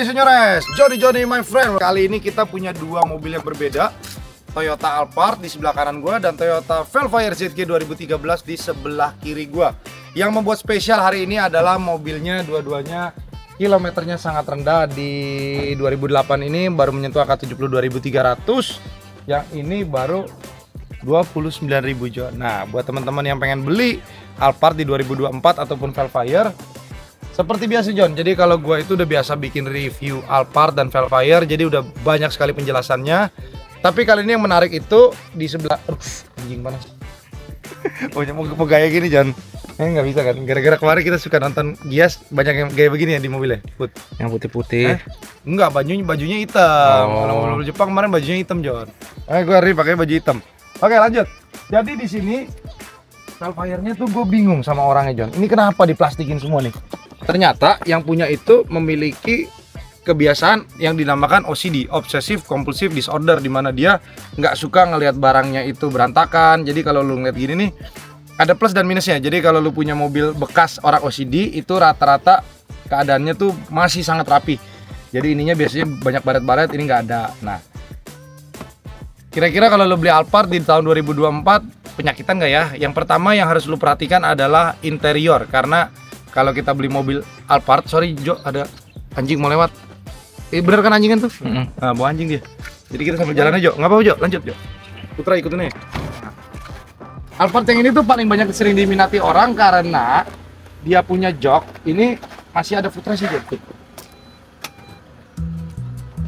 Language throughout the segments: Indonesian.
Senyores, senyores, Johnny my friend. Kali ini kita punya dua mobil yang berbeda, Toyota Alphard di sebelah kanan gua dan Toyota Velfire ZG 2013 di sebelah kiri gua. Yang membuat spesial hari ini adalah mobilnya dua-duanya kilometernya sangat rendah. Di 2008 ini baru menyentuh angka 72.300, yang ini baru 29.000 John. Nah, buat teman-teman yang pengen beli Alphard di 2024 ataupun Velfire, seperti biasa John, jadi kalau gue itu udah biasa bikin review Alphard dan Velfire, jadi udah banyak sekali penjelasannya. Tapi kali ini yang menarik itu di sebelah, anjing panas. Mau gaya gini John, nggak bisa kan? Gara-gara kemarin kita suka nonton Gias, banyak yang gaya begini ya di mobilnya. Yang putih-putih. Enggak, bajunya hitam. Kalau mobil Jepang kemarin bajunya hitam John. Gue hari pakai baju hitam. Oke lanjut. Jadi di sini Velfire-nya tuh gue bingung sama orangnya John. Ini kenapa diplastikin semua nih? Ternyata yang punya itu memiliki kebiasaan yang dinamakan OCD, Obsessive Compulsive Disorder, di mana dia nggak suka ngelihat barangnya itu berantakan. Jadi kalau lu ngeliat gini nih, ada plus dan minusnya. Jadi kalau lu punya mobil bekas orang OCD, itu rata-rata keadaannya tuh masih sangat rapi. Jadi ininya biasanya banyak baret-baret, ini nggak ada. Nah, kira-kira kalau lu beli Alphard di tahun 2024 penyakitan nggak ya? Yang pertama yang harus lu perhatikan adalah interior, karena kalau kita beli mobil Alphard, sorry Jo, ada anjing mau lewat. Bener kan anjing kan tuh? Nah, bawa anjing dia. Jadi kita sambil jalan aja Jo, nggak apa-apa Jo, lanjut Jo. Putra ikutin nih. Alphard yang ini tuh paling banyak sering diminati orang karena dia punya jok. Ini masih ada footrest Jo.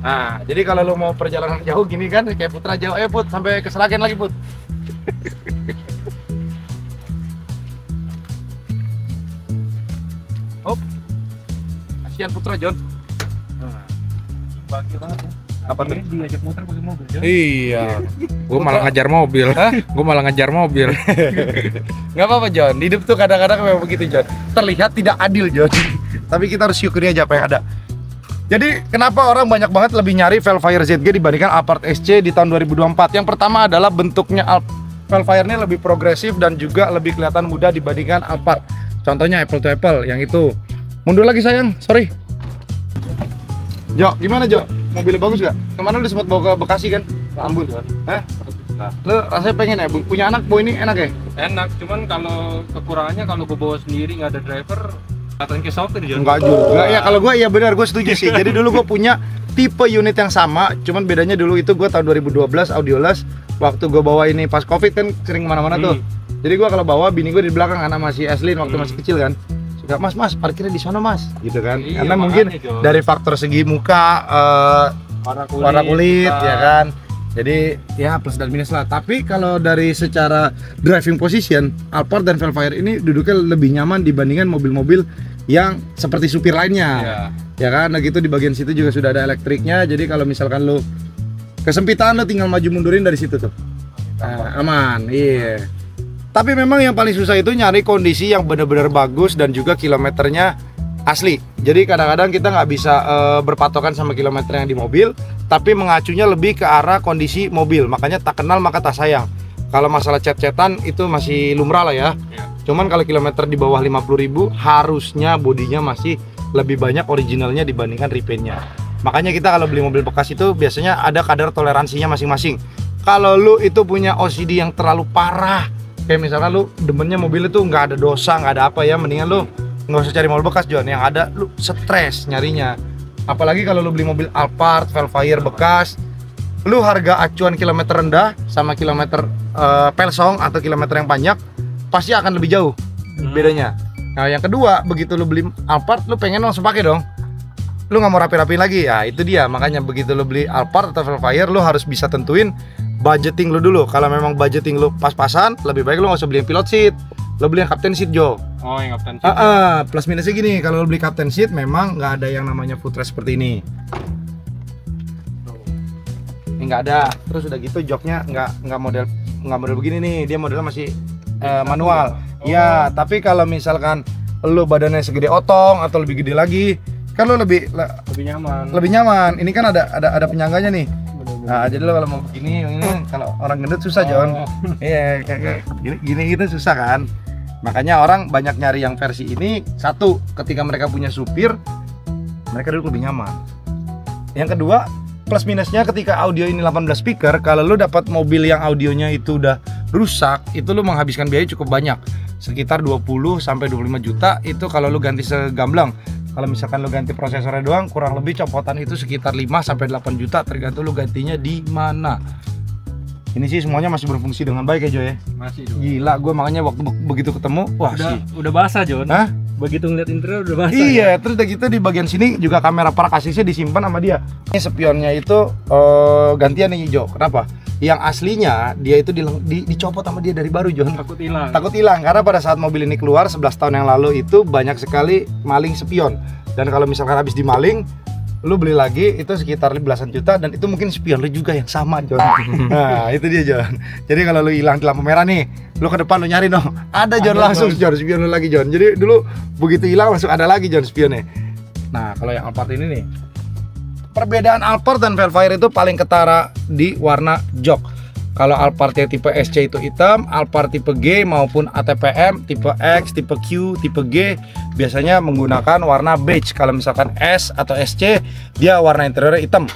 Nah, jadi kalau lo mau perjalanan jauh gini kan, kayak Putra jauh, Put, sampai ke Seragen lagi Put. Oh, kasihan Putra John. Bagi banget ya. Apa tuh? Diajak muter pakai mobil John. Iya. Gue malah ngajar mobil. Gue malah ngajar mobil. Nggak apa-apa John. Hidup tuh kadang-kadang memang begitu John. Terlihat tidak adil John. Tapi kita harus syukuri aja apa yang ada. Jadi kenapa orang banyak banget lebih nyari Velfire ZG dibandingkan Alphard SC di tahun 2024? Yang pertama adalah bentuknya Velfire-nya lebih progresif dan juga lebih kelihatan muda dibandingkan Alphard. Contohnya apple to apple yang itu. Mundur lagi sayang, sorry. Jo, gimana Jo? Mobilnya bagus gak? Kemana lu sempat bawa ke Bekasi kan? Ambon. Lu rasanya pengen ya? Punya anak bawa ini enak ya? Enak, cuman kalau kekurangannya kalau gue bawa sendiri nggak ada driver, kelihatan kayak sopir John. Enggak juga. Ya kalau gue iya benar, gue setuju sih. Jadi dulu gue punya tipe unit yang sama, cuman bedanya dulu itu gue tahun 2012 Audiolus. Waktu gue bawa ini pas Covid kan sering kemana-mana tuh. Jadi gua kalau bawa bini gue di belakang, anak masih Eslin waktu masih kecil kan. Suka mas parkirnya di sana mas, gitu kan. Iya, karena mungkin dari faktor segi muka, warna kulit ya kan. Jadi ya plus dan minus lah. Tapi kalau dari secara driving position, Alphard dan Velfire ini duduknya lebih nyaman dibandingkan mobil-mobil yang seperti supir lainnya. Ya kan, nah gitu di bagian situ juga sudah ada elektriknya. Jadi kalau misalkan lo kesempitan, lo tinggal maju mundurin dari situ tuh. Nah, aman, iya. Tapi memang yang paling susah itu nyari kondisi yang benar-benar bagus dan juga kilometernya asli. Jadi kadang-kadang kita nggak bisa berpatokan sama kilometer yang di mobil, tapi mengacunya lebih ke arah kondisi mobil. Makanya tak kenal maka tak sayang. Kalau masalah cet-cetan itu masih lumrah lah ya. Cuman kalau kilometer di bawah 50.000 harusnya bodinya masih lebih banyak originalnya dibandingkan repaintnya. Makanya kita kalau beli mobil bekas itu biasanya ada kadar toleransinya masing-masing. Kalau lu itu punya OCD yang terlalu parah, kayak misalnya lu demennya mobil itu nggak ada dosa, nggak ada apa ya, mendingan lu nggak usah cari mobil bekas John. Yang ada lu stres nyarinya. Apalagi kalau lu beli mobil Alphard, Velfire bekas, lu harga acuan kilometer rendah sama kilometer pelsong atau kilometer yang banyak pasti akan lebih jauh bedanya. Nah yang kedua, begitu lu beli Alphard, lu pengen langsung pakai dong. Lu nggak mau rapi-rapi lagi, ya itu dia. Makanya begitu lu beli Alphard atau Velfire, lu harus bisa tentuin budgeting lu dulu. Kalau memang budgeting lu pas-pasan, lebih baik lu nggak usah beli yang pilot seat, lu beli yang captain seat Jo. Oh yang captain seat. Plus minusnya gini, kalau lu beli captain seat memang nggak ada yang namanya footrest seperti ini. Ini nggak ada. Terus udah gitu joknya nggak model begini nih, dia modelnya masih manual. Ya, tapi kalau misalkan lu badannya segede otong atau lebih gede lagi, kan lu lebih nyaman. Lebih nyaman. Ini kan ada penyangganya nih. Nah, jadi lo kalau mau begini, ini kalau orang gendut susah John. Iya, kayak gini gitu susah kan. Makanya orang banyak nyari yang versi ini. Satu, ketika mereka punya supir, mereka duduk lebih nyaman. Yang kedua, plus minusnya ketika audio ini 18 speaker, kalau lu dapat mobil yang audionya itu udah rusak, itu lu menghabiskan biaya cukup banyak. Sekitar 20 sampai 25 juta itu kalau lu ganti segamblang. Kalau misalkan lu ganti prosesornya doang, kurang lebih copotan itu sekitar 5 sampai 8 juta tergantung lu gantinya di mana. Ini sih semuanya masih berfungsi dengan baik ya Jo ya. Masih dong. Gila, gue makanya waktu begitu ketemu, wah sih. Udah basah John. Hah? Begitu ngeliat interior udah basah. Iya, terus udah gitu di bagian sini juga kamera parkasisnya disimpan sama dia. Ini spionnya itu gantian nih hijau. Kenapa? Yang aslinya dia itu dicopot sama dia dari baru John. Takut hilang. Takut hilang karena pada saat mobil ini keluar 11 tahun yang lalu itu banyak sekali maling spion. Dan kalau misalkan habis dimaling, lu beli lagi itu sekitar belasan juta dan itu mungkin spion lu juga yang sama John. Nah, itu dia John. Jadi kalau lu hilang di lampu merah nih, lu ke depan lu nyari dong. Ada John langsung John spion lu lagi John. Jadi dulu begitu hilang langsung ada lagi John spionnya. Nah, kalau yang Alphard ini nih, perbedaan Alphard dan Velfire itu paling ketara di warna jok. Kalau Alphard yang tipe SC itu hitam, Alphard tipe G maupun ATPM tipe X, tipe Q, tipe G biasanya menggunakan warna beige. Kalau misalkan S atau SC dia warna interiornya hitam.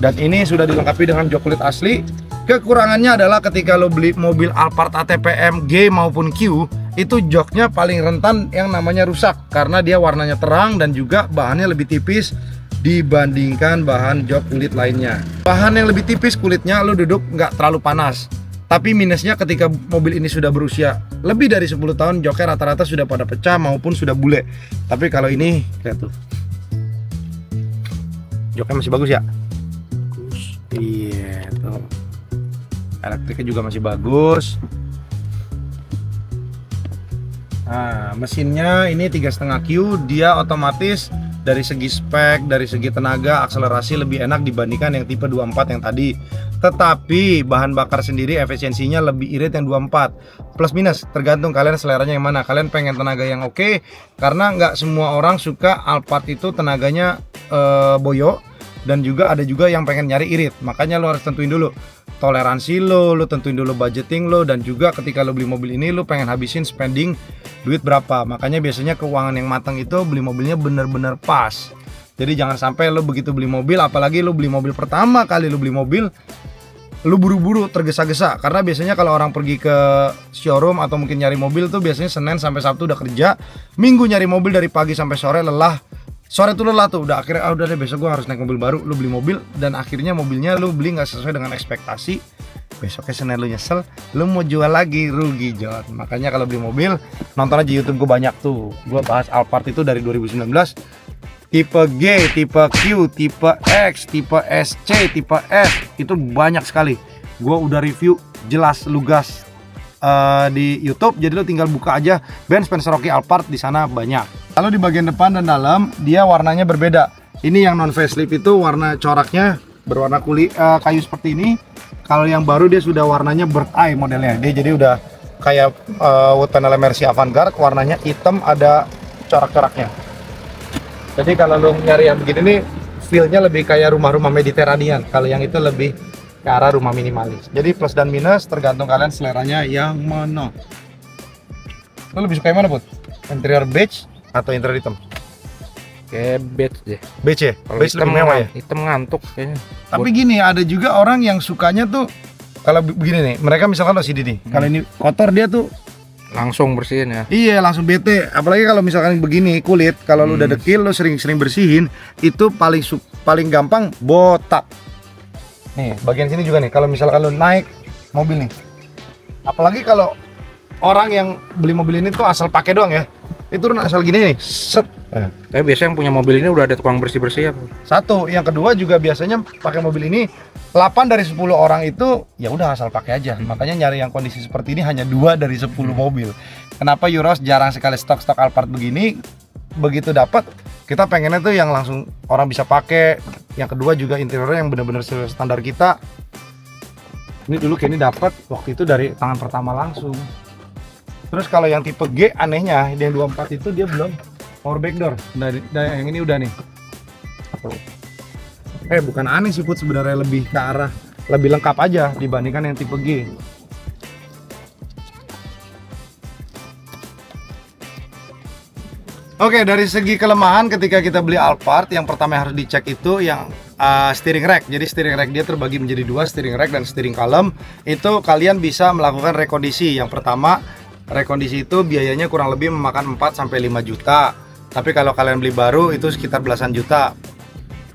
Dan ini sudah dilengkapi dengan jok kulit asli. Kekurangannya adalah ketika lo beli mobil Alphard ATPM G maupun Q, itu joknya paling rentan yang namanya rusak karena dia warnanya terang dan juga bahannya lebih tipis dibandingkan bahan jok kulit lainnya. Bahan yang lebih tipis kulitnya lo duduk nggak terlalu panas. Tapi minusnya ketika mobil ini sudah berusia lebih dari 10 tahun, joknya rata-rata sudah pada pecah maupun sudah bule. Tapi kalau ini lihat tuh, joknya masih bagus ya. Bagus. Iya tuh. Elektriknya juga masih bagus. Nah, mesinnya ini 3,5 Q, dia otomatis dari segi spek, dari segi tenaga, akselerasi lebih enak dibandingkan yang tipe 24 yang tadi. Tetapi bahan bakar sendiri efisiensinya lebih irit yang 24. Plus minus tergantung kalian seleranya yang mana. Kalian pengen tenaga yang oke, karena nggak semua orang suka Alphard itu tenaganya boyo, dan juga ada juga yang pengen nyari irit. Makanya lo harus tentuin dulu toleransi lo tentuin dulu budgeting lo, dan juga ketika lo beli mobil ini lo pengen habisin spending duit berapa. Makanya biasanya keuangan yang matang itu beli mobilnya bener-bener pas. Jadi jangan sampai lo begitu beli mobil, apalagi lo beli mobil pertama kali lo beli mobil, lo buru-buru tergesa-gesa. Karena biasanya kalau orang pergi ke showroom atau mungkin nyari mobil tuh biasanya Senin sampai Sabtu udah kerja, Minggu nyari mobil dari pagi sampai sore lelah. Sore tuh lelah tuh, udah akhirnya udah deh besok gua harus naik mobil baru. Lu beli mobil dan akhirnya mobilnya lu beli nggak sesuai dengan ekspektasi. Besoknya Senin lu nyesel, lu mau jual lagi, rugi John. Makanya kalau beli mobil, nonton aja YouTube gua banyak tuh. Gua bahas Alphard itu dari 2019. Tipe G, tipe Q, tipe X, tipe SC, tipe F, itu banyak sekali. Gua udah review jelas lugas di YouTube, jadi lo tinggal buka aja Benz Penceroki Alphard, di sana banyak. Kalau di bagian depan dan dalam dia warnanya berbeda. Ini yang non facelift itu warna coraknya berwarna kulit kayu seperti ini. Kalau yang baru dia sudah warnanya bird eye modelnya. Dia jadi udah kayak wood panel Mercy Avantgarde, warnanya hitam ada corak-coraknya. Jadi kalau lo nyari yang begini nih, feel-nya lebih kayak rumah-rumah Mediterranean. Kalau yang itu lebih ke arah rumah minimalis. Jadi plus dan minus tergantung kalian seleranya yang mana. Lo lebih suka yang mana, Bud? Interior beige atau interior hitam? Kayak beige deh. Beige ya? Kalau Beige lebih mewah ya? Hitam ngantuk kayaknya. Tapi gini, ada juga orang yang sukanya tuh kalau begini nih, mereka misalkan OCD nih, kalau ini kotor dia tuh Langsung bersihin ya. iya langsung bete. Apalagi kalau misalkan begini kulit, kalau lu udah dekil, lu sering-sering bersihin, itu paling gampang botak. Nih, bagian sini juga nih, kalau misalkan lu naik mobil nih, apalagi kalau orang yang beli mobil ini tuh asal pakai doang ya, itu asal gini nih, set. Tapi biasanya yang punya mobil ini udah ada tukang bersih-bersih ya. Satu, yang kedua juga biasanya pakai mobil ini 8 dari 10 orang itu ya udah asal pakai aja. Makanya nyari yang kondisi seperti ini hanya 2 dari 10 mobil. Kenapa Euros jarang sekali stok Alphard begini? Begitu dapat, kita pengennya tuh yang langsung orang bisa pakai. Yang kedua juga interiornya yang benar-benar standar kita. Ini dulu kayak ini dapat waktu itu dari tangan pertama langsung. Terus kalau yang tipe G anehnya, yang 24 itu dia belum power backdoor. Nah, yang ini udah nih. Bukan aneh sih Put, sebenarnya lebih ke arah lebih lengkap aja dibandingkan yang tipe G. Oke, dari segi kelemahan ketika kita beli Alphard, yang pertama yang harus dicek itu yang steering rack. Jadi steering rack dia terbagi menjadi dua, steering rack dan steering column. Itu kalian bisa melakukan rekondisi. Yang pertama, rekondisi itu biayanya kurang lebih memakan 4 sampai 5 juta. Tapi kalau kalian beli baru itu sekitar belasan juta.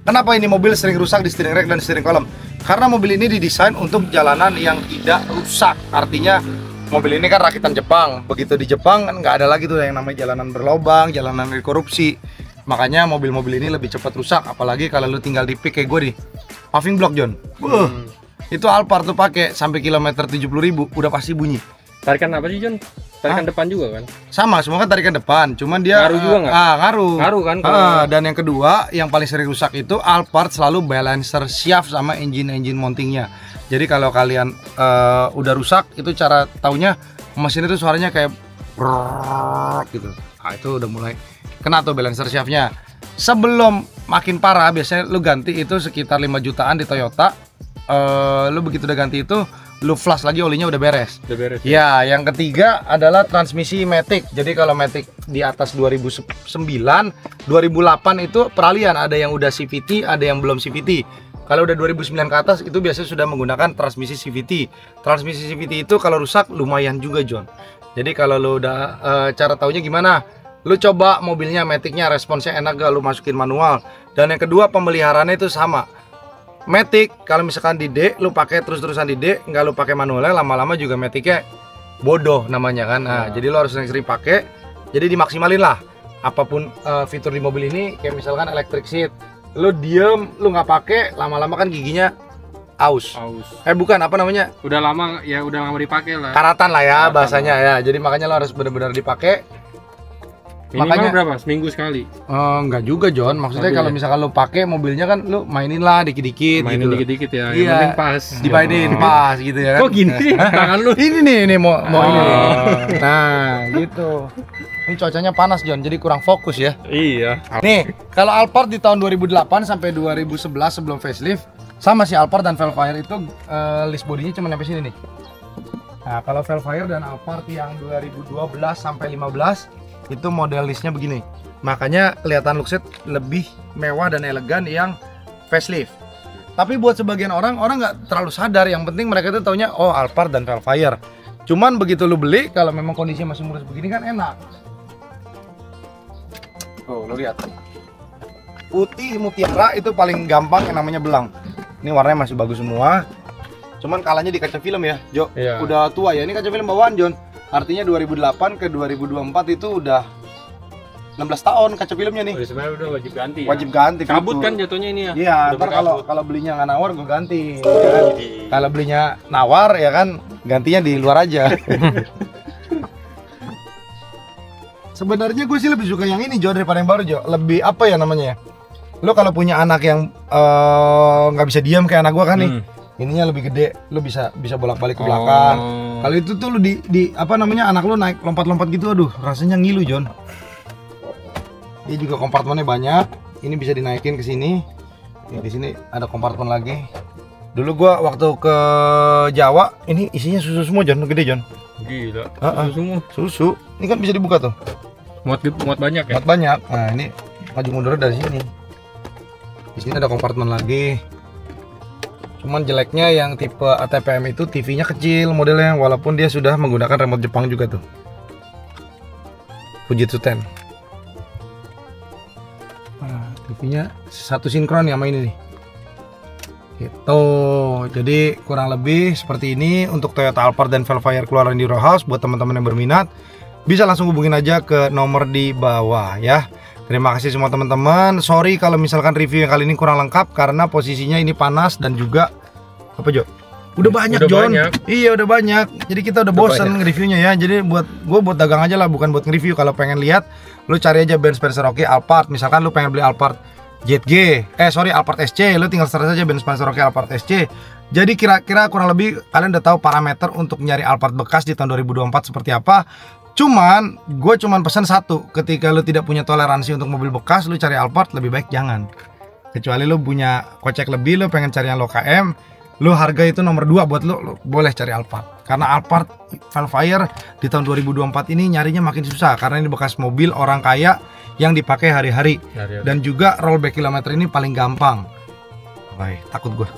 Kenapa ini mobil sering rusak di steering rack dan steering column? Karena mobil ini didesain untuk jalanan yang tidak rusak. Artinya mobil ini kan rakitan Jepang. Begitu di Jepang kan nggak ada lagi tuh yang namanya jalanan berlobang, jalanan korupsi. Makanya mobil-mobil ini lebih cepat rusak. Apalagi kalau lu tinggal di pik kayak gue nih, paving block John. Itu Alphard tuh pakai sampai kilometer 70.000 udah pasti bunyi. Tarikan apa sih John? Tarikan depan juga kan? Sama, semua kan tarikan depan. Cuman dia ngaruh juga nggak? Ngaruh. Ngaruh kan? Dan yang kedua, yang paling sering rusak itu Alphard selalu balancer shaft sama engine mountingnya. Jadi kalau kalian udah rusak, itu cara taunya mesin itu suaranya kayak brrrr gitu. Nah, itu udah mulai kena tuh balancer shaftnya. Sebelum makin parah, biasanya lu ganti itu sekitar 5 jutaan di Toyota. Lu begitu udah ganti itu, lu flush lagi olinya udah beres. Udah beres. Ya, yang ketiga adalah transmisi Matic. Jadi kalau Matic di atas 2009, 2008 itu peralihan, ada yang udah CVT, ada yang belum CVT. Kalau udah 2009 ke atas itu biasanya sudah menggunakan transmisi CVT. Transmisi CVT itu kalau rusak lumayan juga John. Jadi kalau lu udah cara taunya gimana? Lu coba mobilnya Maticnya responsnya enak gak, lu masukin manual. Dan yang kedua pemeliharaannya itu sama. Matic kalau misalkan di D lu pakai terus-terusan di D, nggak lu pakai manualnya, lama-lama juga Maticnya bodoh namanya kan. Nah, jadi lu harus sering-sering pakai. Jadi dimaksimalin lah apapun fitur di mobil ini, kayak misalkan electric seat. Lu diem, lu nggak pakai, lama-lama kan giginya aus. Bukan apa namanya? Udah lama dipakai lah. Karatan lah ya bahasanya ya. Jadi makanya lo harus benar-benar dipakai. Minimal makanya berapa? Seminggu sekali? Enggak juga John. Maksudnya kalau misalkan lo pakai mobilnya kan lo mainin lah dikit-dikit. Mainin gitu. Dikit-dikit ya. Iya. Yang penting pas. Dimainin pas gitu ya kan. Kok gini? Tangan lu. Ini mau ini. Nah, gitu. Ini cuacanya panas John, jadi kurang fokus ya. Iya. Nih, kalau Alphard di tahun 2008 sampai 2011 sebelum facelift, sama si Alphard dan Velfire itu list bodinya cuma sampai sini nih. Nah, kalau Velfire dan Alphard yang 2012 sampai 15 itu model listnya begini. Makanya kelihatan lookset lebih mewah dan elegan yang facelift. Tapi buat sebagian orang nggak terlalu sadar. Yang penting mereka itu taunya oh Alphard dan Velfire. Cuman begitu lu beli, kalau memang kondisinya masih mulus begini kan enak. Tuh, lu lihat. Putih mutiara itu paling gampang yang namanya belang. Ini warnanya masih bagus semua. Cuman kalahnya di kaca film ya, Jo. Iya. Udah tua ya. Ini kaca film bawaan, John. Artinya 2008 ke 2024 itu udah 16 tahun kaca filmnya nih. Sebenarnya udah wajib ganti. Ya? Wajib ganti. Kabut kan jatuhnya ini ya. Iya, ntar kalau belinya nggak nawar gue ganti. Ya kan? Kalau belinya nawar ya kan gantinya di luar aja. Sebenarnya gue sih lebih suka yang ini Jo daripada yang baru Jo. Lebih apa ya namanya ya? Lo kalau punya anak yang nggak bisa diam kayak anak gue kan nih. Ininya lebih gede, lu bisa bolak-balik ke belakang. Kalau itu tuh lu di apa namanya anak lu naik lompat-lompat gitu, aduh rasanya ngilu John. Dia juga kompartemennya banyak. Ini bisa dinaikin ke sini. Di sini ada kompartemen lagi. Dulu gua waktu ke Jawa, ini isinya susu semua John, gede John. Gila. Susu semua. Susu. Ini kan bisa dibuka tuh. Muat banyak ya. Muat banyak. Nah ini maju mundur dari sini. Di sini ada kompartemen lagi. Cuman jeleknya yang tipe ATPM itu TV-nya kecil modelnya, walaupun dia sudah menggunakan remote Jepang juga tuh. Fujitsu 10. Nah, TV-nya satu sinkron ya sama ini nih. Gitu. Jadi kurang lebih seperti ini untuk Toyota Alphard dan Velfire keluaran di Row House. Buat teman-teman yang berminat, bisa langsung hubungin aja ke nomor di bawah ya. Terima kasih semua teman-teman. Sorry kalau misalkan review yang kali ini kurang lengkap karena posisinya ini panas dan juga apa Jo? Udah banyak John. Iya udah banyak. Jadi kita udah bosan nge-reviewnya ya. Jadi buat dagang aja lah, bukan buat nge-review. Kalau pengen lihat, lu cari aja Ben Spencer Rocky Alphard. Misalkan lu pengen beli Alphard ZG, Alphard SC, lu tinggal search aja Ben Spencer Rocky Alphard SC. Jadi kira-kira kurang lebih kalian udah tahu parameter untuk nyari Alphard bekas di tahun 2024 seperti apa. Cuman, gue cuman pesan satu, ketika lu tidak punya toleransi untuk mobil bekas, lu cari Alphard lebih baik jangan. Kecuali lu punya kocek lebih, lu pengen cari yang low KM, lu harga itu nomor 2 buat lu boleh cari Alphard. Karena Alphard Velfire di tahun 2024 ini nyarinya makin susah karena ini bekas mobil orang kaya yang dipakai hari-hari. Dan juga rollback kilometer ini paling gampang. Baik, takut gua.